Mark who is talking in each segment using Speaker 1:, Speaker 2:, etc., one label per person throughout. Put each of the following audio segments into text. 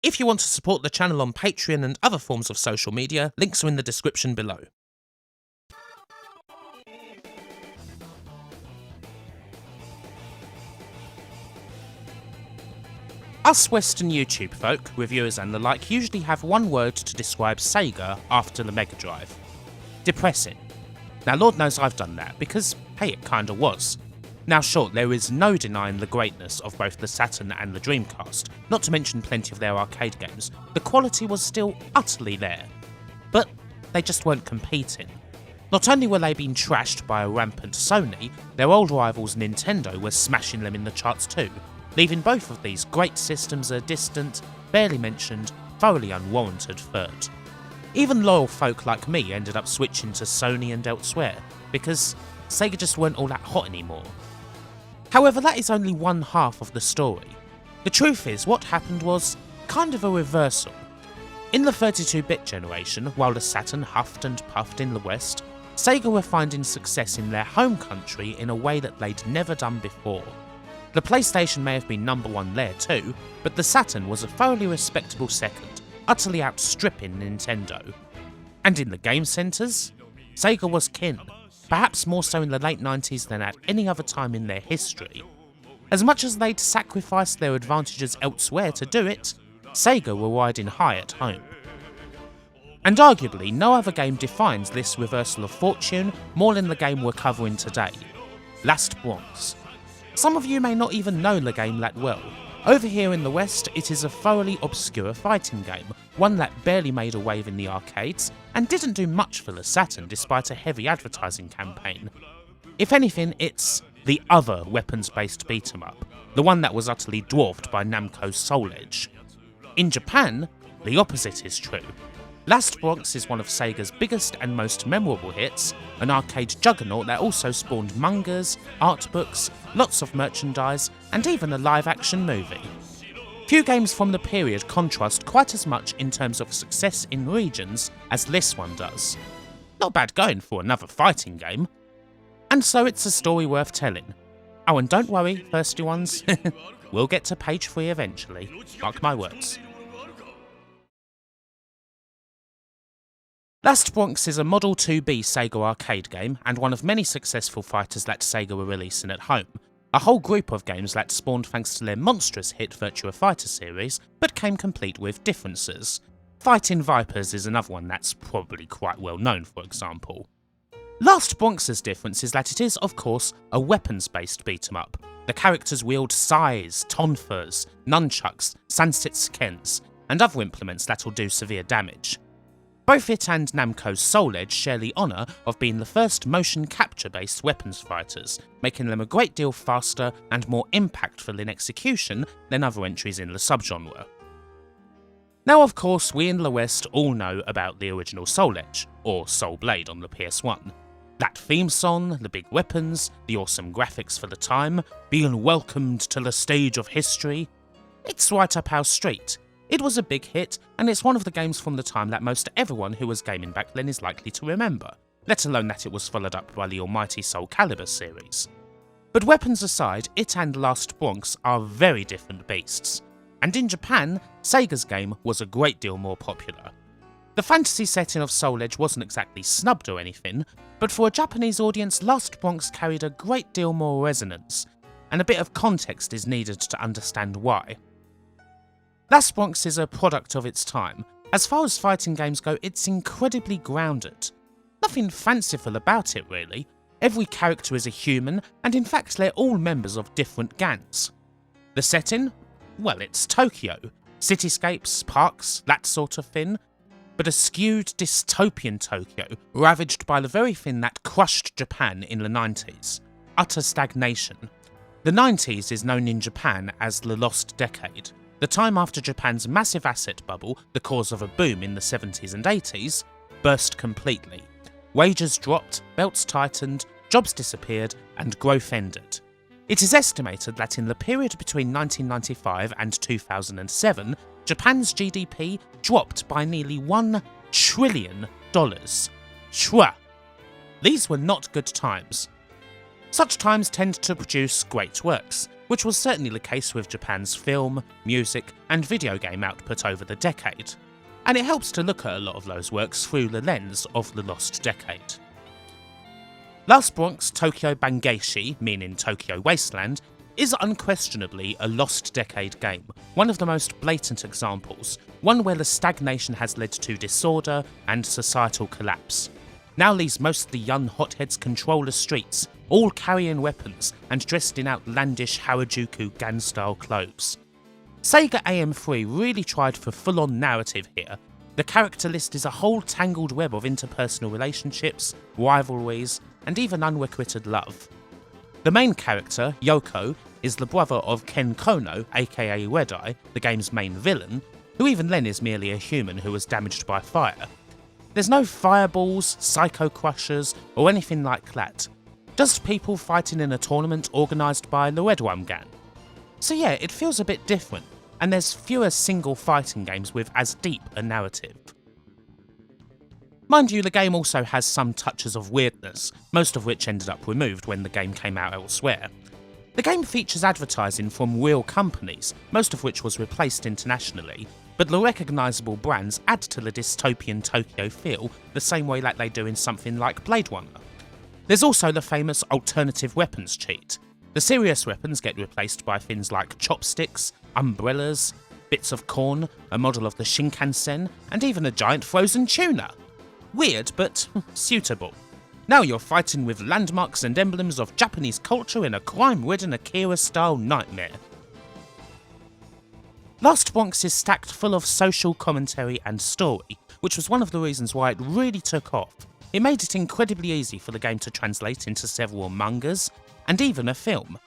Speaker 1: If you want to support the channel on Patreon and other forms of social media, links are in the description below. Us Western YouTube folk, reviewers and the like, usually have one word to describe Sega after the Mega Drive. Depressing. Now Lord knows I've done that, because hey, it kinda was. Now sure, there is no denying the greatness of both the Saturn and the Dreamcast, not to mention plenty of their arcade games. The quality was still utterly there. But they just weren't competing. Not only were they being trashed by a rampant Sony, their old rivals Nintendo were smashing them in the charts too, leaving both of these great systems a distant, barely mentioned, thoroughly unwarranted third. Even loyal folk like me ended up switching to Sony and elsewhere, because Sega just weren't all that hot anymore. However, that is only one half of the story. The truth is, what happened was kind of a reversal. In the 32-bit generation, while the Saturn huffed and puffed in the West, Sega were finding success in their home country in a way that they'd never done before. The PlayStation may have been number one there too, but the Saturn was a thoroughly respectable second, utterly outstripping Nintendo. And in the game centres, Sega was king, perhaps more so in the late 90s than at any other time in their history. As much as they'd sacrificed their advantages elsewhere to do it, Sega were riding high at home. And arguably, no other game defines this reversal of fortune more than the game we're covering today, Last Bronx. Some of you may not even know the game that well. Over here in the West, it is a thoroughly obscure fighting game, one that barely made a wave in the arcades, and didn't do much for the Saturn despite a heavy advertising campaign. If anything, it's the other weapons-based beat-em-up, the one that was utterly dwarfed by Namco's Soul Edge. In Japan, the opposite is true. Last Bronx is one of Sega's biggest and most memorable hits, an arcade juggernaut that also spawned mangas, art books, lots of merchandise, and even a live-action movie. Few games from the period contrast quite as much in terms of success in regions as this one does. Not bad going for another fighting game. And so it's a story worth telling. Oh, and don't worry, thirsty ones, we'll get to page 3 eventually, mark my words. Last Bronx is a Model 2B Sega arcade game, and one of many successful fighters that Sega were releasing at home. A whole group of games that spawned thanks to their monstrous hit Virtua Fighter series, but came complete with differences. Fighting Vipers is another one that's probably quite well known, for example. Last Bronx's difference is that it is, of course, a weapons-based beat-em-up. The characters wield sais, tonfas, nunchucks, sansetsukens, and other implements that'll do severe damage. Both it and Namco's Soul Edge share the honour of being the first motion capture-based weapons fighters, making them a great deal faster and more impactful in execution than other entries in the subgenre. Now of course, we in the West all know about the original Soul Edge, or Soul Blade on the PS1. That theme song, the big weapons, the awesome graphics for the time, being welcomed to the stage of history. It's right up our street. It was a big hit, and it's one of the games from the time that most everyone who was gaming back then is likely to remember, let alone that it was followed up by the almighty Soul Calibur series. But weapons aside, it and Last Bronx are very different beasts, and in Japan, Sega's game was a great deal more popular. The fantasy setting of Soul Edge wasn't exactly snubbed or anything, but for a Japanese audience, Last Bronx carried a great deal more resonance, and a bit of context is needed to understand why. Last Bronx is a product of its time. As far as fighting games go, it's incredibly grounded. Nothing fanciful about it really. Every character is a human, and in fact they're all members of different gangs. The setting? Well, it's Tokyo. Cityscapes, parks, that sort of thing. But a skewed dystopian Tokyo, ravaged by the very thing that crushed Japan in the 90s. Utter stagnation. The 90s is known in Japan as the Lost Decade. The time after Japan's massive asset bubble, the cause of a boom in the 70s and 80s, burst completely. Wages dropped, belts tightened, jobs disappeared, and growth ended. It is estimated that in the period between 1995 and 2007, Japan's GDP dropped by nearly $1 trillion. Shwa! These were not good times. Such times tend to produce great works, which was certainly the case with Japan's film, music, and video game output over the decade. And it helps to look at a lot of those works through the lens of the lost decade. Last Bronx Tokyo Bangeishi, meaning Tokyo Wasteland, is unquestionably a lost decade game, one of the most blatant examples, one where the stagnation has led to disorder and societal collapse. Now these mostly young hotheads control the streets, all carrying weapons and dressed in outlandish Harajuku gang-style clothes. Sega AM3 really tried for full-on narrative here. The character list is a whole tangled web of interpersonal relationships, rivalries, and even unrequited love. The main character, Yoko, is the brother of Ken Kono, aka Red Eye, the game's main villain, who even then is merely a human who was damaged by fire. There's no fireballs, psycho crushers, or anything like that. Just people fighting in a tournament organised by the Red One gang. So yeah, it feels a bit different, and there's fewer single fighting games with as deep a narrative. Mind you, the game also has some touches of weirdness, most of which ended up removed when the game came out elsewhere. The game features advertising from real companies, most of which was replaced internationally, but the recognisable brands add to the dystopian Tokyo feel the same way that they do in something like Blade Runner. There's also the famous alternative weapons cheat. The serious weapons get replaced by things like chopsticks, umbrellas, bits of corn, a model of the Shinkansen, and even a giant frozen tuna. Weird, but suitable. Now you're fighting with landmarks and emblems of Japanese culture in a crime-ridden Akira-style nightmare. Last Bronx is stacked full of social commentary and story, which was one of the reasons why it really took off. It made it incredibly easy for the game to translate into several mangas, and even a film.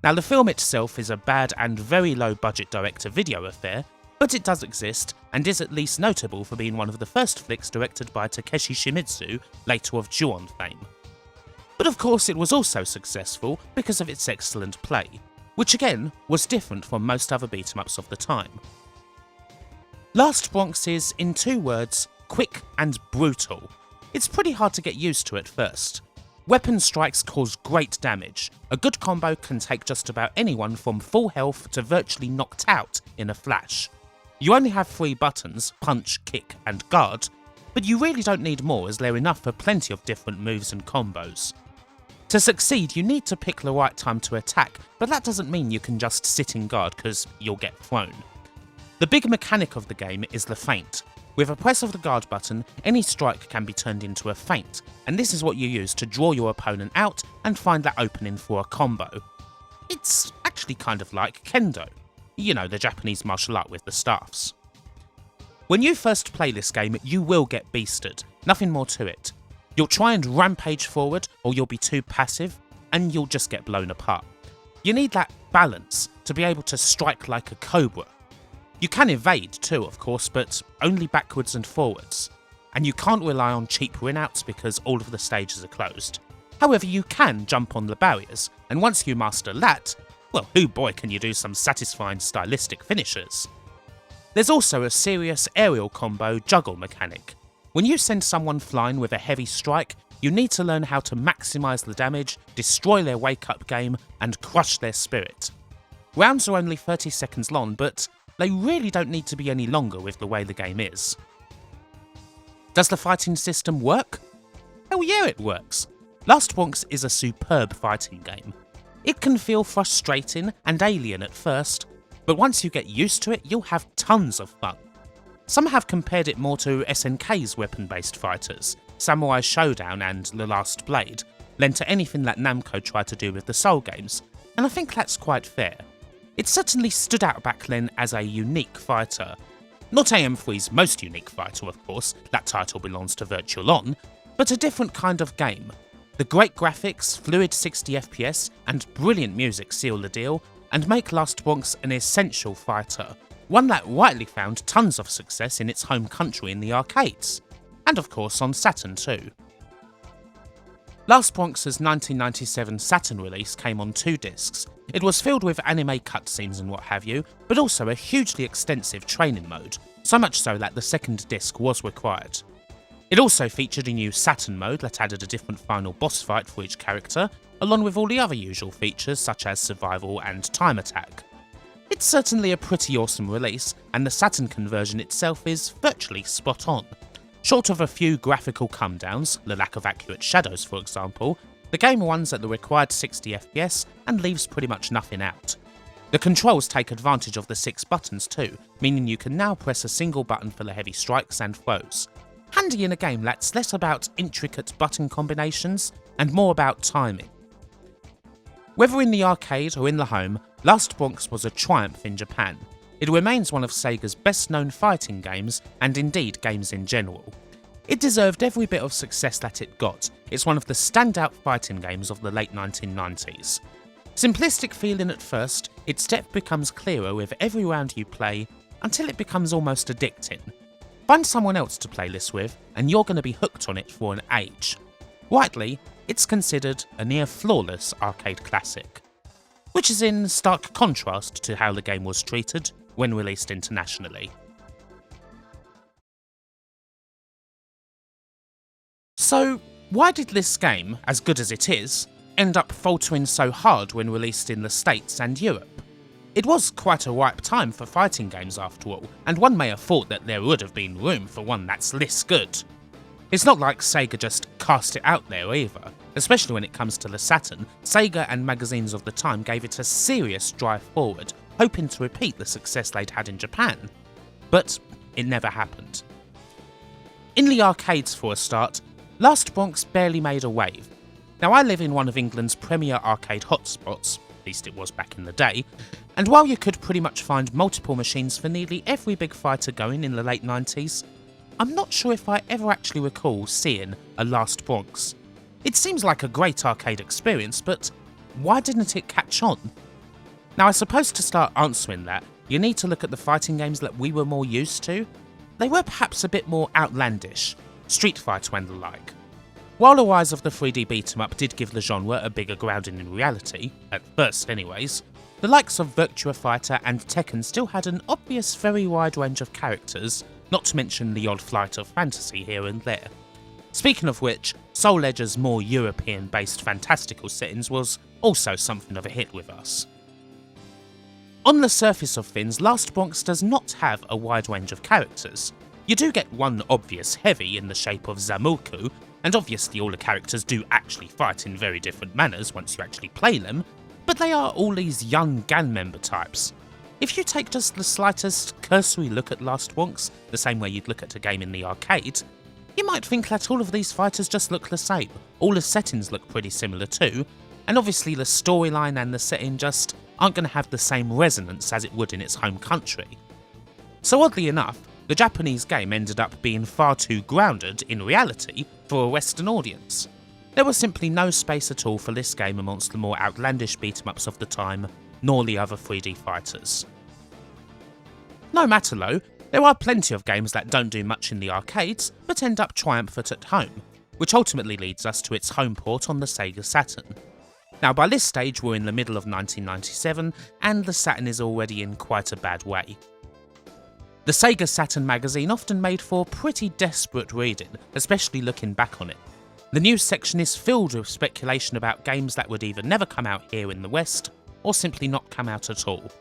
Speaker 1: Now the film itself is a bad and very low-budget direct-to-video affair, but it does exist, and is at least notable for being one of the first flicks directed by Takeshi Shimizu, later of Ju-on fame. But of course it was also successful because of its excellent play, which again was different from most other beat-em-ups of the time. Last Bronx is, in 2 words, quick and brutal. It's pretty hard to get used to at first. Weapon strikes cause great damage. A good combo can take just about anyone from full health to virtually knocked out in a flash. You only have 3 buttons, punch, kick and guard, but you really don't need more as they're enough for plenty of different moves and combos. To succeed, you need to pick the right time to attack, but that doesn't mean you can just sit in guard because you'll get thrown. The big mechanic of the game is the feint. With a press of the guard button, any strike can be turned into a feint, and this is what you use to draw your opponent out and find that opening for a combo. It's actually kind of like kendo. You know, the Japanese martial art with the staffs. When you first play this game, you will get beasted, nothing more to it. You'll try and rampage forward, or you'll be too passive, and you'll just get blown apart. You need that balance to be able to strike like a cobra. You can evade too, of course, but only backwards and forwards. And you can't rely on cheap win-outs because all of the stages are closed. However, you can jump on the barriers, and once you master that, well, hoo boy can you do some satisfying stylistic finishes. There's also a serious aerial combo juggle mechanic. When you send someone flying with a heavy strike, you need to learn how to maximise the damage, destroy their wake-up game, and crush their spirit. Rounds are only 30 seconds long, but they really don't need to be any longer with the way the game is. Does the fighting system work? Hell yeah, it works. Last Bronx is a superb fighting game. It can feel frustrating and alien at first, but once you get used to it, you'll have tons of fun. Some have compared it more to SNK's weapon-based fighters, Samurai Showdown and The Last Blade, lent to anything that Namco tried to do with the Soul games, and I think that's quite fair. It certainly stood out back then as a unique fighter. Not AM3's most unique fighter, of course, that title belongs to Virtual On, but a different kind of game. The great graphics, fluid 60 FPS, and brilliant music seal the deal, and make Last Bronx an essential fighter. One that rightly found tons of success in its home country in the arcades. And of course on Saturn too. Last Bronx's 1997 Saturn release came on 2 discs. It was filled with anime cutscenes and what have you, but also a hugely extensive training mode, so much so that the second disc was required. It also featured a new Saturn mode that added a different final boss fight for each character, along with all the other usual features such as survival and time attack. It's certainly a pretty awesome release, and the Saturn conversion itself is virtually spot on. Short of a few graphical come-downs, the lack of accurate shadows for example, the game runs at the required 60 FPS and leaves pretty much nothing out. The controls take advantage of the 6 buttons too, meaning you can now press a single button for the heavy strikes and throws. Handy in a game that's less about intricate button combinations and more about timing. Whether in the arcade or in the home, Last Bronx was a triumph in Japan. It remains one of Sega's best known fighting games, and indeed games in general. It deserved every bit of success that it got. It's one of the standout fighting games of the late 1990s. Simplistic feeling at first, its depth becomes clearer with every round you play, until it becomes almost addicting. Find someone else to play this with, and you're going to be hooked on it for an age. Rightly, it's considered a near flawless arcade classic, which is in stark contrast to how the game was treated when released internationally. So, why did this game, as good as it is, end up faltering so hard when released in the States and Europe? It was quite a ripe time for fighting games after all, and one may have thought that there would have been room for one that's this good. It's not like Sega just cast it out there either. Especially when it comes to the Saturn, Sega and magazines of the time gave it a serious drive forward, hoping to repeat the success they'd had in Japan. But it never happened. In the arcades for a start, Last Bronx barely made a wave. Now I live in one of England's premier arcade hotspots, at least it was back in the day, and while you could pretty much find multiple machines for nearly every big fighter going in the late 90s, I'm not sure if I ever actually recall seeing a Last Bronx. It seems like a great arcade experience, but why didn't it catch on? Now I suppose to start answering that, you need to look at the fighting games that we were more used to. They were perhaps a bit more outlandish, Street Fighter and the like. While the rise of the 3D beat-em-up did give the genre a bigger grounding in reality, at first anyways, the likes of Virtua Fighter and Tekken still had an obvious very wide range of characters, not to mention the odd flight of fantasy here and there. Speaking of which, Soul Edge's more European-based fantastical settings was also something of a hit with us. On the surface of things, Last Bronx does not have a wide range of characters. You do get one obvious heavy in the shape of Zamuku, and obviously all the characters do actually fight in very different manners once you actually play them, but they are all these young gang member types. If you take just the slightest cursory look at Last Bronx, the same way you'd look at a game in the arcade, you might think that all of these fighters just look the same. All the settings look pretty similar too, and obviously the storyline and the setting just aren't going to have the same resonance as it would in its home country. So oddly enough, the Japanese game ended up being far too grounded in reality for a Western audience. There was simply no space at all for this game amongst the more outlandish beat-em-ups of the time, nor the other 3D fighters. No matter though, there are plenty of games that don't do much in the arcades, but end up triumphant at home, which ultimately leads us to its home port on the Sega Saturn. Now by this stage we're in the middle of 1997, and the Saturn is already in quite a bad way. The Sega Saturn magazine often made for pretty desperate reading, especially looking back on it. The news section is filled with speculation about games that would either never come out here in the West, or simply not come out at all.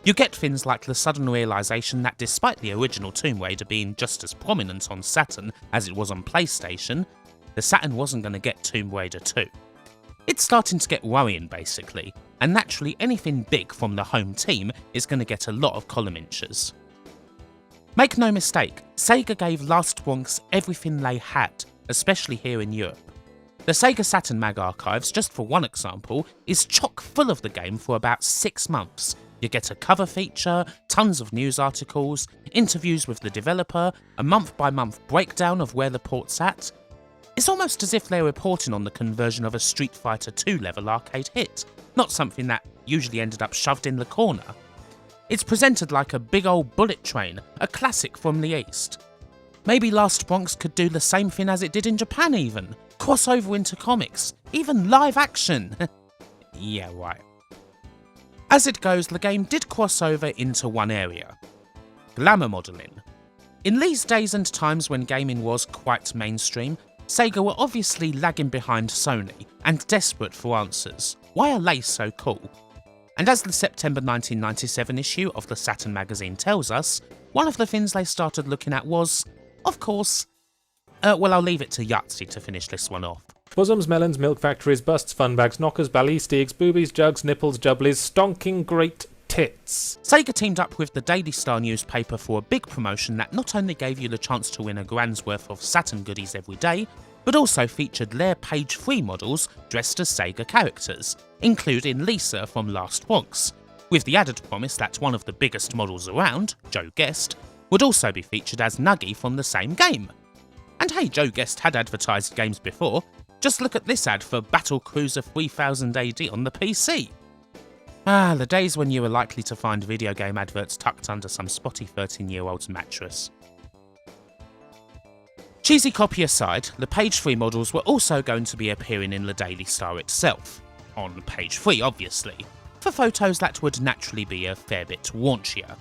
Speaker 1: You get things like the sudden realisation that despite the original Tomb Raider being just as prominent on Saturn as it was on PlayStation, the Saturn wasn't going to get Tomb Raider 2. It's starting to get worrying basically, and naturally anything big from the home team is going to get a lot of column inches. Make no mistake, Sega gave Last Bronx everything they had, especially here in Europe. The Sega Saturn Mag archives, just for one example, is chock full of the game for about 6 months. You get a cover feature, tons of news articles, interviews with the developer, a month-by-month breakdown of where the port's at. It's almost as if they're reporting on the conversion of a Street Fighter 2 level arcade hit, not something that usually ended up shoved in the corner. It's presented like a big old bullet train, a classic from the East. Maybe Last Bronx could do the same thing as it did in Japan even, cross over into comics, even live action. Yeah, right. As it goes, the game did cross over into one area: glamour modelling. In these days and times when gaming was quite mainstream, Sega were obviously lagging behind Sony and desperate for answers. Why are they so cool? And as the September 1997 issue of the Saturn magazine tells us, one of the things they started looking at was, of course, well, I'll leave it to Yahtzee to finish this one off.
Speaker 2: Bosoms, melons, milk factories, busts, fun bags, knockers, ballistics, boobies, jugs, nipples, jubblies, stonking great tits.
Speaker 1: Sega teamed up with the Daily Star newspaper for a big promotion that not only gave you the chance to win a grand's worth of Saturn goodies every day, but also featured their page 3 models dressed as Sega characters, including Lisa from Last Bronx, with the added promise that one of the biggest models around, Joe Guest, would also be featured as Nuggy from the same game. And hey, Joe Guest had advertised games before, just look at this ad for Battle Cruiser 3000 AD on the PC. Ah, the days when you were likely to find video game adverts tucked under some spotty 13-year-old's mattress. Cheesy copy aside, the page 3 models were also going to be appearing in the Daily Star itself, on page 3 obviously, for photos that would naturally be a fair bit raunchier.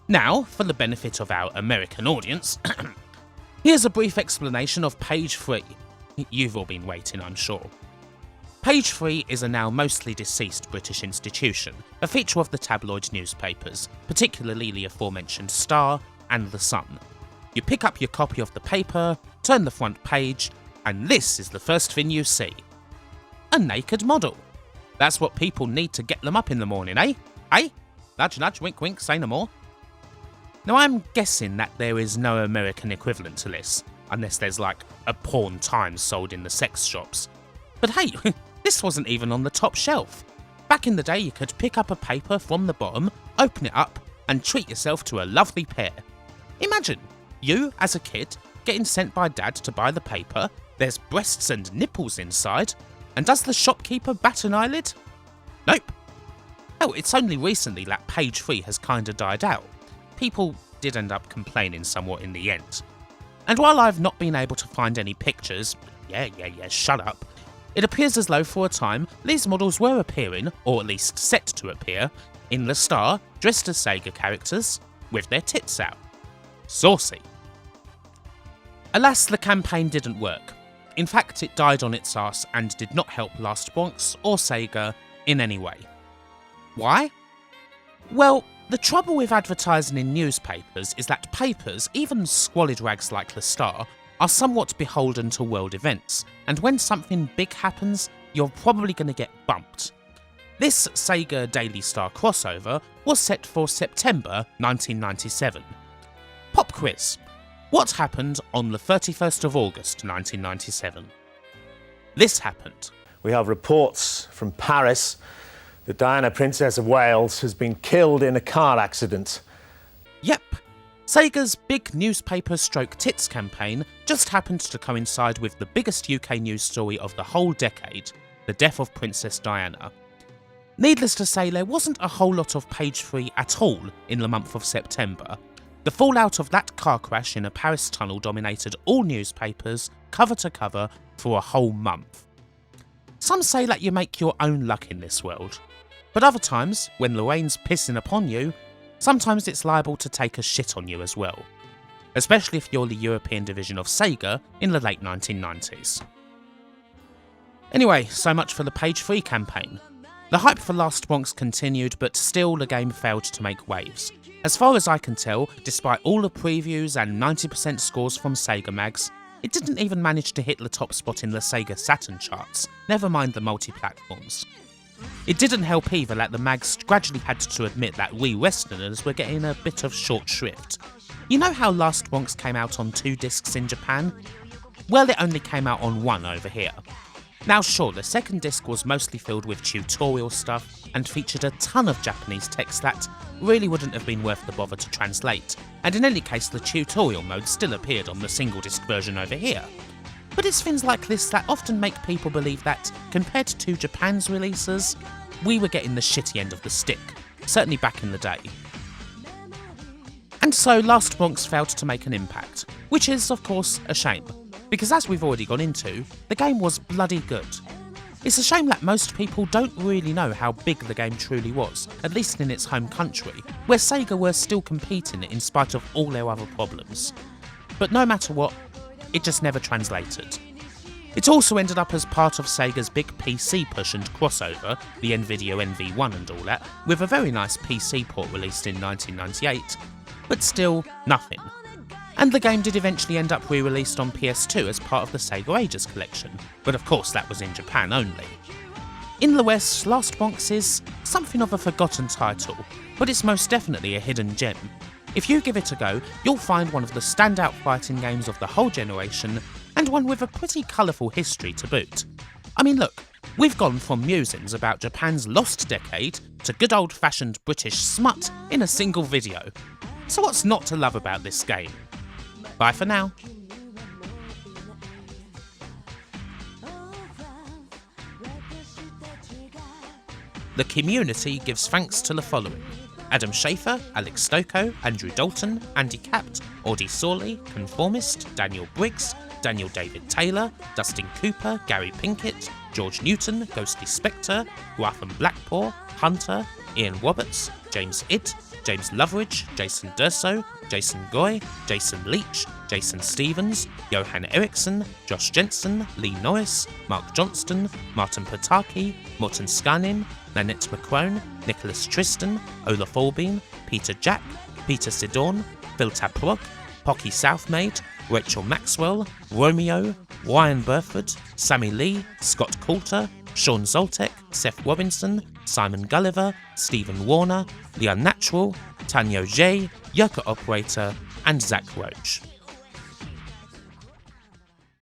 Speaker 1: Now, for the benefit of our American audience, here's a brief explanation of page 3. You've all been waiting, I'm sure. Page 3 is a now mostly deceased British institution, a feature of the tabloid newspapers, particularly the aforementioned Star and The Sun. You pick up your copy of the paper, turn the front page, and this is the first thing you see. A naked model. That's what people need to get them up in the morning, eh? Eh? Nudge nudge, wink wink, say no more. Now I'm guessing that there is no American equivalent to this, unless there's like a Porn Times sold in the sex shops. But hey, this wasn't even on the top shelf. Back in the day you could pick up a paper from the bottom, open it up, and treat yourself to a lovely pair. Imagine, you, as a kid, getting sent by dad to buy the paper, there's breasts and nipples inside, and does the shopkeeper bat an eyelid? Nope. Oh, it's only recently that page 3 has kinda died out. People did end up complaining somewhat in the end. And while I've not been able to find any pictures, shut up, it appears as though for a time these models were appearing, or at least set to appear, in the Star, dressed as Sega characters, with their tits out. Saucy. Alas, the campaign didn't work. In fact, it died on its arse and did not help Last Bronx or Sega in any way. Why? Well, the trouble with advertising in newspapers is that papers, even squalid rags like the Star, are somewhat beholden to world events, and when something big happens, you're probably going to get bumped. This Sega Daily Star crossover was set for September 1997. Pop quiz. What happened on the 31st of August 1997? This happened.
Speaker 3: We have reports from Paris that Diana, Princess of Wales, has been killed in a car accident.
Speaker 1: Yep. Sega's big newspaper stroke tits campaign just happened to coincide with the biggest UK news story of the whole decade, the death of Princess Diana. Needless to say, there wasn't a whole lot of page 3 at all in the month of September. The fallout of that car crash in a Paris tunnel dominated all newspapers, cover to cover, for a whole month. Some say that you make your own luck in this world, but other times, when the rain's pissing upon you, sometimes it's liable to take a shit on you as well. Especially if you're the European division of Sega in the late 1990s. Anyway, so much for the page 3 campaign. The hype for Last Bronx continued, but still the game failed to make waves. As far as I can tell, despite all the previews and 90% scores from Sega Mags, it didn't even manage to hit the top spot in the Sega Saturn charts, never mind the multi-platforms. It didn't help either that the mags gradually had to admit that we Westerners were getting a bit of short shrift. You know how Last Bronx came out on 2 discs in Japan? Well, it only came out on 1 over here. Now sure, the second disc was mostly filled with tutorial stuff and featured a ton of Japanese text that really wouldn't have been worth the bother to translate, and in any case the tutorial mode still appeared on the single disc version over here. But it's things like this that often make people believe that, compared to Japan's releases, we were getting the shitty end of the stick, certainly back in the day. And so Last Bronx failed to make an impact, which is of course a shame, because as we've already gone into, the game was bloody good. It's a shame that most people don't really know how big the game truly was, at least in its home country, where Sega were still competing in spite of all their other problems. But no matter what, it just never translated. It also ended up as part of Sega's big PC push and crossover, the Nvidia NV1 and all that, with a very nice PC port released in 1998, but still nothing. And the game did eventually end up re-released on PS2 as part of the Sega Ages collection, but of course that was in Japan only. In the West, Last Bronx is something of a forgotten title, but it's most definitely a hidden gem. If you give it a go, you'll find one of the standout fighting games of the whole generation, and one with a pretty colourful history to boot. I mean look, we've gone from musings about Japan's lost decade to good old-fashioned British smut in a single video. So what's not to love about this game? Bye for now. The community gives thanks to the following: Adam Schaefer, Alex Stocco, Andrew Dalton, Andy Capt, Audie Sawley, Conformist, Daniel Briggs, Daniel David Taylor, Dustin Cooper, Gary Pinkett, George Newton, Ghostly Spectre, Guatham Blackpool, Hunter, Iain Roberts, James Idd, James Loveridge, Jason Durso, Jason Goy, Jason Leach, Jason Stevens, Johan Eriksson, Josh Jensen, Lee Norris, Mark Johnston, Martin Pataki, Morten Skanin, Nanette McCrone, Nicholas Tristan, Olaf Albin, Peter Jack, Peter Sidorn, Phil Taprog, Pocky Southmaid, Rachel Maxwell, Romeo, Ryan Burford, Sammy Lee, Scott Coulter, Sean Zoltek, Seth Robinson, Simon Gulliver, Stephen Warner, The Unnatural, Tanyo J, Yucca Operator, and Zach Roach.